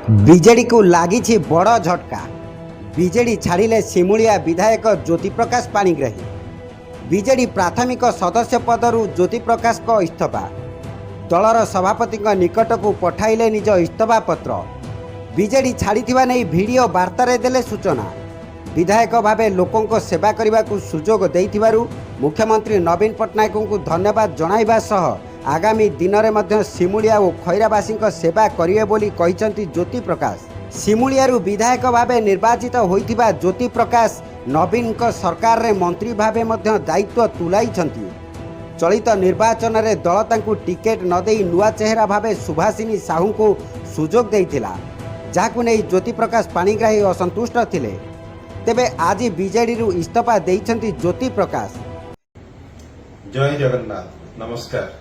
BJD को लागी बड़ झटका। बीजेडी छाड़िले सिमुलिया विधायक ज्योति प्रकाश पाणिग्राही। बीजेडी प्राथमिक सदस्य पदरु ज्योति प्रकाश को इस्तफा। दलर सभापति निकट को पठाइले निज इस्तफा पत्र। बीजेडी छाड़िथिबा नै वीडियो वार्तारे देले सूचना। विधायक भावे लोकों को सेवा करने को सुजोग देइथिबारु मुख्यमंत्री नवीन पट्टनायक को धन्यवाद जणाइबा सह आगामी दिन में सिमुलिया और खैरावासी सेवा करिवे बोली कहिसंती ज्योति प्रकाश। सिमुलियारु विधायक भावे निर्वाचित होइथिबा ज्योति प्रकाश नवीन सरकार रे मंत्री भावे मध्य दायित्व तुलाइछंती। चलित निर्वाचन रे दल तांकु टिकेट न देई नुआ चेहरा भावे सुभाषिनी साहू को सुजोग देइथिला, जाहाकु नै ज्योति प्रकाश पाणिग्राही असंतुष्ट थिले। तेबे आज बीजेडी रु इस्तफा देइछंती ज्योति प्रकाश। जय जगन्नाथ, नमस्कार।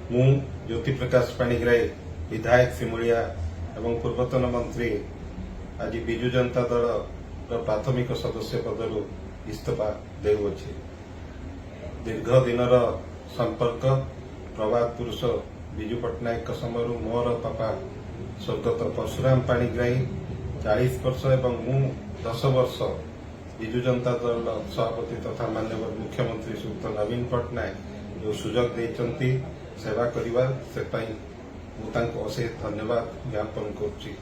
मु ज्योति प्रकाश पाणिग्राही विधायक सिमुलिया एवं पूर्वतन मंत्री आज विजु जनता दल प्राथमिक सदस्य पदरु इस्तफा देउछि। दीर्घ दिनर संपर्क प्रभात पुरुष विजु पट्टनायक समय मोर पापा स्वर्गत परशुराम पाणिग्राही 40 वर्ष एवं मु 10 वर्ष विजु जनता दल सभापति तथा माननीय मुख्यमंत्री श्रीयुक्त नवीन पट्टनायक जो सुजोग देइछंती सेवा करिवा से पई मु तांको अशेष धन्यवाद ज्ञापन करुछि।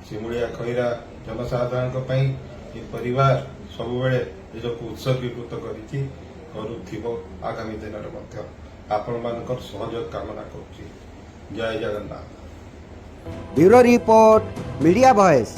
सिमुलिया खैरा जनसाधारण पई ये परिवार सबुबेले निजको उत्सर्गीकृत करिछि करुथिबो। आगामी दिन में आपण मानकर सहयोग कामना करुछि। जय Jagannath. Bureau report, media voice.